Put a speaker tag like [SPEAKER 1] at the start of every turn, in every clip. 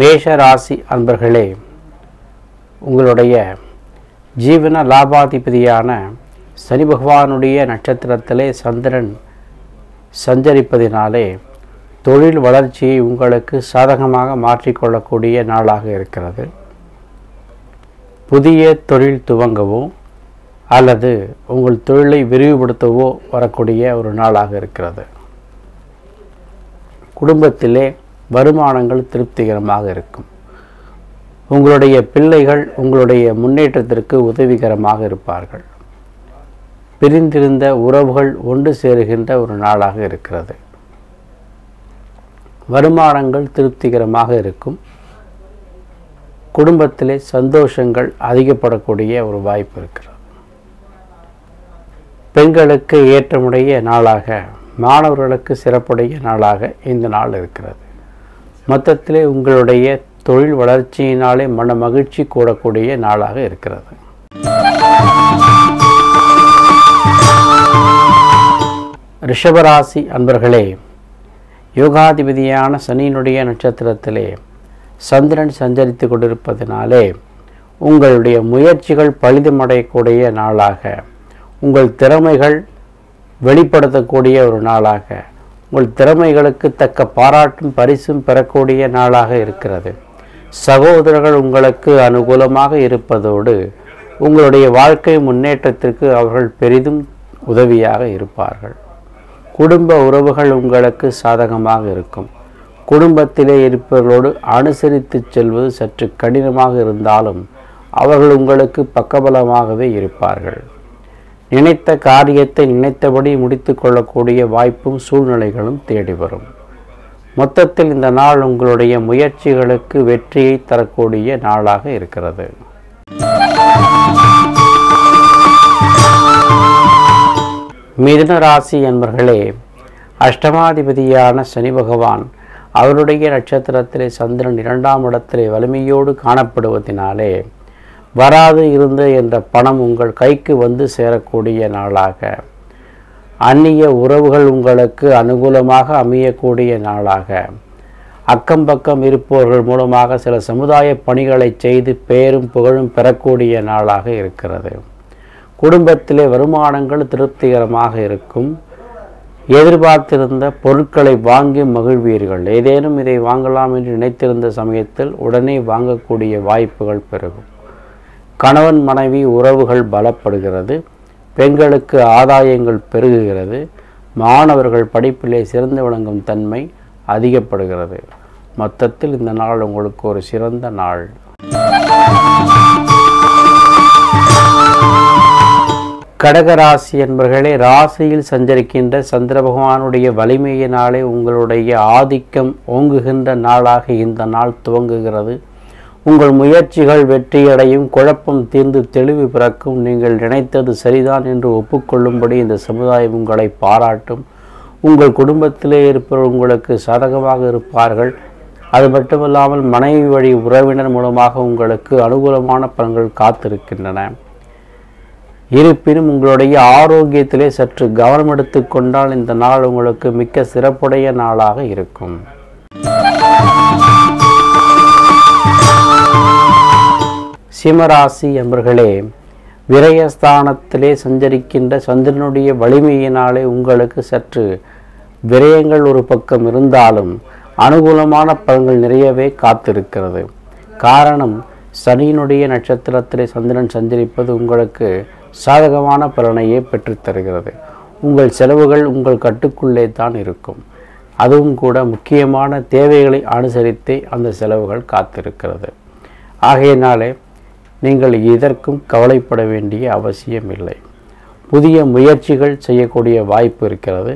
[SPEAKER 1] மேஷ ராசி அன்பர்களே, உங்களுடைய ஜீவன லாபாதிபதியான சனி பகவானுடைய நட்சத்திரத்திலே சந்திரன் சஞ்சரிப்பதினாலே தொழில் வளர்ச்சியை உங்களுக்கு சாதகமாக மாற்றிக்கொள்ளக்கூடிய நாளாக இருக்கிறது. புதிய தொழில் துவங்கவோ அல்லது உங்கள் தொழிலை விரிவுபடுத்தவோ வரக்கூடிய ஒரு நாளாக இருக்கிறது. குடும்பத்திலே வருமானங்கள் திருப்திகரமாக இருக்கும். உங்களுடைய பிள்ளைகள் உங்களுடைய முன்னேற்றத்திற்கு உதவிகரமாக இருப்பார்கள். பிரிந்திருந்த உறவுகள் ஒன்று சேருகின்ற ஒரு நாளாக இருக்கிறது. வருமானங்கள் திருப்திகரமாக இருக்கும். குடும்பத்திலே சந்தோஷங்கள் அதிகப்படக்கூடிய ஒரு வாய்ப்பு இருக்கிறது. பெண்களுக்கு ஏற்றமுடைய நாளாக, மாணவர்களுக்கு சிறப்புடைய நாளாக இந்த நாள் இருக்கிறது. மொத்தத்திலே உங்களுடைய தொழில் வளர்ச்சியினாலே மன மகிழ்ச்சி கூடக்கூடிய நாளாக இருக்கிறது. ரிஷபராசி அன்பர்களே, யோகாதிபதியான சனியினுடைய நட்சத்திரத்திலே சந்திரன் சஞ்சரித்து கொண்டிருப்பதினாலே உங்களுடைய முயற்சிகள் பலிதமடையக்கூடிய நாளாக, உங்கள் திறமைகள் வெளிப்படுத்தக்கூடிய ஒரு நாளாக, உங்கள் திறமைகளுக்கு தக்க பாராட்டும் பரிசும் பெறக்கூடிய நாளாக இருக்கிறது. சகோதரர்கள் உங்களுக்கு அனுகூலமாக இருப்பதோடு உங்களுடைய வாழ்க்கை முன்னேற்றத்திற்கு அவர்கள் பெரிதும் உதவியாக இருப்பார்கள். குடும்ப உறவுகள் உங்களுக்கு சாதகமாக இருக்கும். குடும்பத்திலே இருப்பவர்களோடு அனுசரித்து செல்வது சற்று கடினமாக இருந்தாலும் அவர்கள் உங்களுக்கு பக்கபலமாகவே இருப்பார்கள். நினைத்த காரியத்தை நினைத்தபடி முடித்து கொள்ளக்கூடிய வாய்ப்பும் சூழ்நிலைகளும் தேடி வரும். மொத்தத்தில் இந்த நாள் உங்களுடைய முயற்சிகளுக்கு வெற்றியை தரக்கூடிய நாளாக இருக்கிறது. மிதுன ராசி என்பர்களே, அஷ்டமாதிபதியான சனி பகவான் அவருடைய நட்சத்திரத்திலே சந்திரன் 2ஆம் இடத்திலே வலிமையோடு காணப்படுவதனாலே வராது இருந்த என்ற பணம் உங்கள் கைக்கு வந்து சேரக்கூடிய நாளாக, அந்நிய உறவுகள் உங்களுக்கு அனுகூலமாக அமையக்கூடிய நாளாக, அக்கம்பக்கம் இருப்பவர்கள் மூலமாக சில சமுதாய பணிகளை செய்து பெயரும் புகழும் பெறக்கூடிய நாளாக இருக்கிறது. குடும்பத்திலே வருமானங்கள் திருப்திகரமாக இருக்கும். எதிர்பார்த்திருந்த பொருட்களை வாங்கி மகிழ்வீர்கள். ஏதேனும் இதை வாங்கலாம் என்று நினைத்திருந்த சமயத்தில் உடனே வாங்கக்கூடிய வாய்ப்புகள் பெருகும். கணவன் மனைவி உறவுகள் பலப்படுகிறது. பெண்களுக்கு ஆதாயங்கள் பெருகுகிறது. மாணவர்கள் படிப்பிலே சிறந்து விளங்கும் தன்மை அதிகப்படுகிறது. மொத்தத்தில் இந்த நாள் உங்களுக்கு ஒரு சிறந்த நாள். கடகராசி என்பர்களே, ராசியில் சஞ்சரிக்கின்ற சந்திர பகவானுடைய வலிமையினாலே உங்களுடைய ஆதிக்கம் ஓங்குகின்ற நாளாக இந்த நாள் துவங்குகிறது. உங்கள் முயற்சிகள் வெற்றியடையும். குழப்பம் தீர்ந்து தெளிவு பிறக்கும். நீங்கள் நினைத்தது சரிதான் என்று ஒப்புக்கொள்ளும்படி இந்த சமுதாயம் உங்களை பாராட்டும். உங்கள் குடும்பத்திலே இருப்பவர் உங்களுக்கு சாதகமாக இருப்பார்கள். அது மட்டுமல்லாமல் மனைவி வழி உறவினர் மூலமாக உங்களுக்கு அனுகூலமான பலன்கள் காத்திருக்கின்றன. இருப்பினும் உங்களுடைய ஆரோக்கியத்திலே சற்று கவனம் எடுத்து கொண்டால் இந்த நாள் உங்களுக்கு மிக்க சிறப்புடைய நாளாக இருக்கும். சிம்மராசி என்பர்களே, விரயஸ்தானத்திலே சஞ்சரிக்கின்ற சந்திரனுடைய வலிமையினாலே உங்களுக்கு சற்று விரயங்கள் ஒரு பக்கம் இருந்தாலும் அனுகூலமான பலன்கள் நிறையவே காத்திருக்கிறது. காரணம், சனியினுடைய நட்சத்திரத்திலே சந்திரன் சஞ்சரிப்பது உங்களுக்கு சாதகமான பலனையே பெற்றுத்தருகிறது. உங்கள் செலவுகள் உங்கள் கட்டுக்குள்ளே தான் இருக்கும். அதுவும் கூட முக்கியமான தேவைகளை அனுசரித்தே அந்த செலவுகள் காத்திருக்கிறது. ஆகையினாலே நீங்கள் இதற்கும் கவலைப்பட வேண்டிய அவசியம் இல்லை. புதிய முயற்சிகள் செய்யக்கூடிய வாய்ப்பு இருக்கிறது.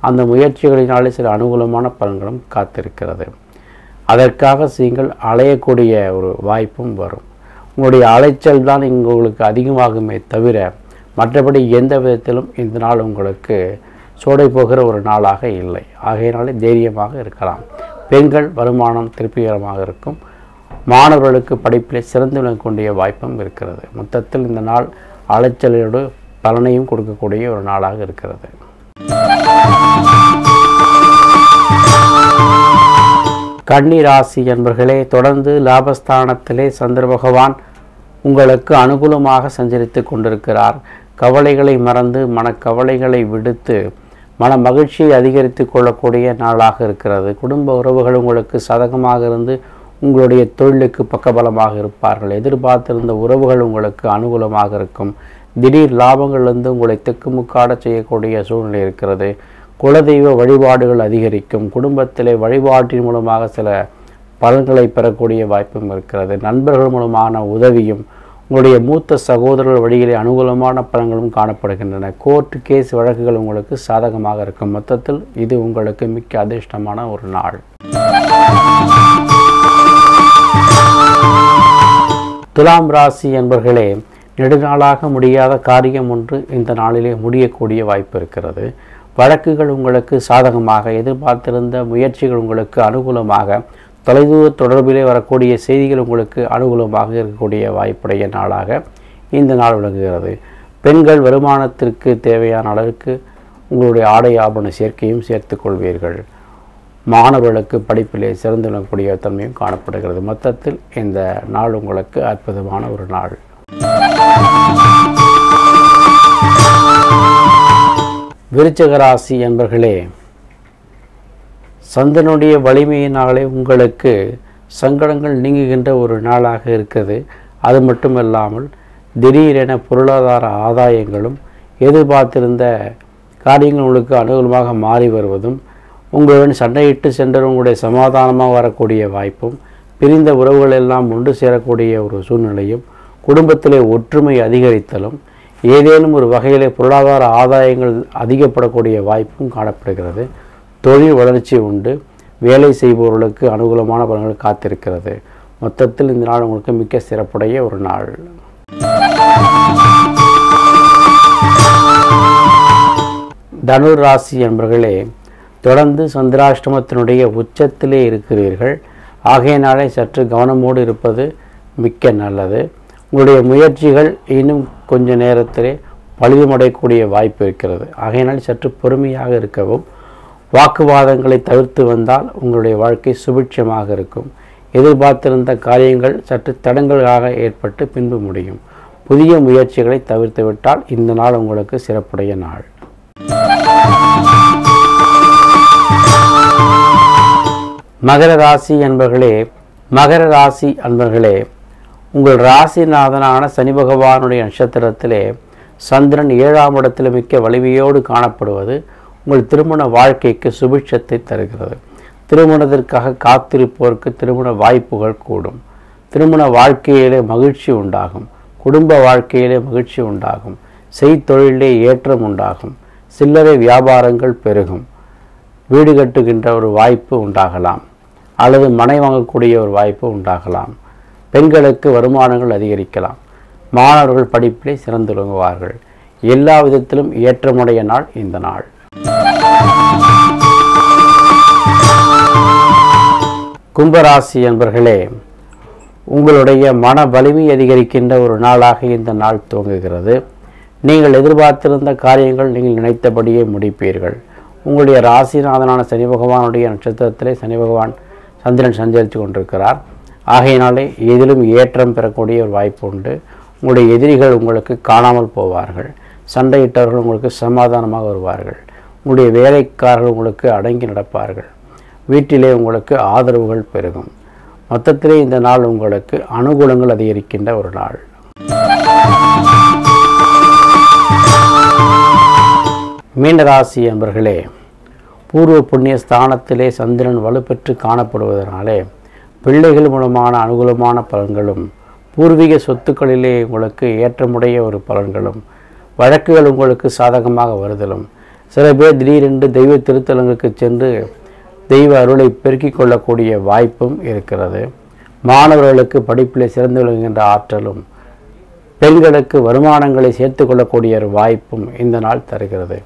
[SPEAKER 1] அந்த முயற்சிகளினாலே சில அனுகூலமான பலன்களும் காத்திருக்கிறது. அதற்காக நீங்கள் அலையக்கூடிய ஒரு வாய்ப்பும் வரும். உங்களுடைய அலைச்சல் தான் உங்களுக்கு அதிகமாகுமே தவிர மற்றபடி எந்த விதத்திலும் இந்த நாள் உங்களுக்கு சோடை போகிற ஒரு நாளாக இல்லை. ஆகையினாலே தைரியமாக இருக்கலாம். பெண்கள் வருமானம் திருப்திகரமாக இருக்கும். மாணவர்களுக்கு படிப்பிலே சிறந்து விளங்கக்கூடிய வாய்ப்பும் இருக்கிறது. மொத்தத்தில் இந்த நாள் அலைச்சலோடு பலனையும் கொடுக்கக்கூடிய ஒரு நாளாக இருக்கிறது. கன்னி ராசி என்பர்களே, தொடர்ந்து லாபஸ்தானத்திலே சந்திர பகவான் உங்களுக்கு அனுகூலமாக சஞ்சரித்து கொண்டிருக்கிறார். கவலைகளை மறந்து மனக்கவலைகளை விடுத்து மன மகிழ்ச்சியை அதிகரித்து கொள்ளக்கூடிய நாளாக இருக்கிறது. குடும்ப உறவுகள் உங்களுக்கு சாதகமாக இருந்து உங்களுடைய தொழிலுக்கு பக்கபலமாக இருப்பார்கள். எதிர்பார்த்திருந்த உறவுகள் உங்களுக்கு அனுகூலமாக இருக்கும். திடீர் லாபங்களிலிருந்து உங்களை திக்குமுக்காட செய்யக்கூடிய சூழ்நிலை இருக்கிறது. குலதெய்வ வழிபாடுகள் அதிகரிக்கும். குடும்பத்திலே வழிபாட்டின் மூலமாக சில பலன்களை பெறக்கூடிய வாய்ப்பும் இருக்கிறது. நண்பர்கள் மூலமான உதவியும் உங்களுடைய மூத்த சகோதரர்கள் வழியிலே அனுகூலமான பலன்களும் காணப்படுகின்றன. கோர்ட் கேஸ் வழக்குகள் உங்களுக்கு சாதகமாக இருக்கும். மொத்தத்தில் இது உங்களுக்கு மிக்க அதிர்ஷ்டமான ஒரு நாள். துலாம் ராசி என்பர்களே, நெடுநாளாக முடியாத காரியம் ஒன்று இந்த நாளிலே முடியக்கூடிய வாய்ப்பு இருக்கிறது. வழக்குகள் உங்களுக்கு சாதகமாக, எதிர்பார்த்திருந்த முயற்சிகள் உங்களுக்கு அனுகூலமாக, தொலைதூர தொடர்பிலே வரக்கூடிய செய்திகள் உங்களுக்கு அனுகூலமாக இருக்கக்கூடிய வாய்ப்புடைய நாளாக இந்த நாள் விளங்குகிறது. பெண்கள் வருமானத்திற்கு தேவையான அளவுக்கு உங்களுடைய ஆடை ஆபரண சேர்க்கையும் சேர்த்து கொள்வீர்கள். மாணவர்களுக்கு படிப்பிலே சிறந்து விளங்கக்கூடிய தன்மையும் காணப்படுகிறது. மொத்தத்தில் இந்த நாள் உங்களுக்கு அற்புதமான ஒரு நாள். விருச்சிக ராசி என்பர்களே, சந்திரனுடைய வலிமையினாலே உங்களுக்கு சங்கடங்கள் நீங்குகின்ற ஒரு நாளாக இருக்கிறது. அது மட்டுமல்லாமல் திடீரென பொருளாதார ஆதாயங்களும் எதிர்பார்த்திருந்த காரியங்கள் உங்களுக்கு அனுகூலமாக மாறி வருவதும், உங்களுடன் சண்டையிட்டு சென்றவங்களுடைய சமாதானமாக வரக்கூடிய வாய்ப்பும், பிரிந்த உறவுகள் எல்லாம் ஒன்று சேரக்கூடிய ஒரு சூழ்நிலையும், குடும்பத்திலே ஒற்றுமை அதிகரித்தலும், ஏதேனும் ஒரு வகையிலே பொருளாதார ஆதாயங்கள் அதிகப்படக்கூடிய வாய்ப்பும் காணப்படுகிறது. தொழில் வளர்ச்சி உண்டு. வேலை செய்பவர்களுக்கு அனுகூலமான பலன்கள் காத்திருக்கிறது. மொத்தத்தில் இந்த நாள் உங்களுக்கு மிக்க சிறப்புடைய ஒரு நாள். தனுர் ராசி என்பர்களே, தொடர்ந்து சந்திராஷ்டமத்தினுடைய உச்சத்திலே இருக்கிறீர்கள். ஆகையினாலே சற்று கவனமோடு இருப்பது மிக்க நல்லது. உங்களுடைய முயற்சிகள் இன்னும் கொஞ்ச நேரத்திலே பழுதுமடையக்கூடிய வாய்ப்பு இருக்கிறது. ஆகையினால் சற்று பொறுமையாக இருக்கவும், வாக்குவாதங்களை தவிர்த்து வந்தால் உங்களுடைய வாழ்க்கை சுபிட்சமாக இருக்கும். எதிர்பார்த்திருந்த காரியங்கள் சற்று தடங்களாக ஏற்பட்டு பின்பு முடியும். புதிய முயற்சிகளை தவிர்த்து விட்டால் இந்த நாள் உங்களுக்கு சிறப்புடைய நாள். மகர ராசி அன்பர்களே, மகர ராசி அன்பர்களே, உங்கள் ராசிநாதனான சனி பகவானுடைய நட்சத்திரத்திலே சந்திரன் 7ஆம் இடத்தில் மிக்க வலிமையோடு காணப்படுவது உங்கள் திருமண வாழ்க்கைக்கு சுபிட்சத்தை தருகிறது. திருமணத்திற்காக காத்திருப்போருக்கு திருமண வாய்ப்புகள் கூடும். திருமண வாழ்க்கையிலே மகிழ்ச்சி உண்டாகும். குடும்ப வாழ்க்கையிலே மகிழ்ச்சி உண்டாகும். செய்தொழிலே ஏற்றம் உண்டாகும். சில்லறை வியாபாரங்கள் பெருகும். வீடு கட்டுகின்ற ஒரு வாய்ப்பு உண்டாகலாம், அல்லது மனை வாங்கக்கூடிய ஒரு வாய்ப்பு உண்டாகலாம். பெண்களுக்கு வருமானங்கள் அதிகரிக்கலாம். மாணவர்கள் படிப்பிலே சிறந்து விளங்குவார்கள். எல்லா விதத்திலும் ஏற்றமுடைய நாள் இந்த நாள். கும்பராசி என்பர்களே, உங்களுடைய மன வலிமை அதிகரிக்கின்ற ஒரு நாளாக இந்த நாள் துவங்குகிறது. நீங்கள் எதிர்பார்த்திருந்த காரியங்கள் நீங்கள் நினைத்தபடியே முடிப்பீர்கள். உங்களுடைய ராசிநாதனான சனி பகவானுடைய நட்சத்திரத்திலே சனி பகவான் சந்திரன் சஞ்சரித்து கொண்டிருக்கிறார். ஆகையினாலே எதிலும் ஏற்றம் பெறக்கூடிய ஒரு வாய்ப்பு உண்டு. உங்களுடைய எதிரிகள் உங்களுக்கு காணாமல் போவார்கள். சண்டையிட்டவர்கள் உங்களுக்கு சமாதானமாக வருவார்கள். உங்களுடைய வேலைக்காரர்கள் உங்களுக்கு அடங்கி நடப்பார்கள். வீட்டிலே உங்களுக்கு ஆதரவுகள் பெருகும். மொத்தத்திலே இந்த நாள் உங்களுக்கு அனுகூலங்கள் அதிகரிக்கின்ற ஒரு நாள். மீனராசி என்பர்களே, பூர்வ புண்ணிய ஸ்தானத்திலே சந்திரன் வலுப்பெற்று காணப்படுவதனாலே பிள்ளைகள் மூலமான அனுகூலமான பலன்களும், பூர்வீக சொத்துக்களிலே உங்களுக்கு ஏற்றமுடைய ஒரு பலன்களும், வழக்குகள் உங்களுக்கு சாதகமாக வருதலும், சில பேர் திடீரென்று தெய்வ திருத்தலங்களுக்கு சென்று தெய்வ அருளை பெருக்கிக் கொள்ளக்கூடிய வாய்ப்பும் இருக்கிறது. மாணவர்களுக்கு படிப்பிலே சிறந்து விளங்குகின்ற ஆற்றலும், பெண்களுக்கு வருமானங்களை சேர்த்து கொள்ளக்கூடிய ஒரு வாய்ப்பும் இந்த நாள் தருகிறது.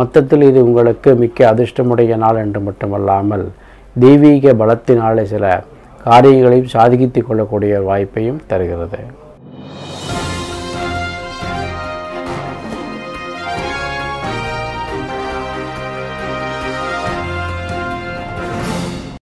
[SPEAKER 1] மொத்தத்தில் இது உங்களுக்கு மிக்க அதிர்ஷ்டமுடைய நாள் என்று மட்டுமல்லாமல் தெய்வீக பலத்தினாலே சில காரியங்களையும் சாதித்து கொள்ளக்கூடிய வாய்ப்பையும் தருகிறது.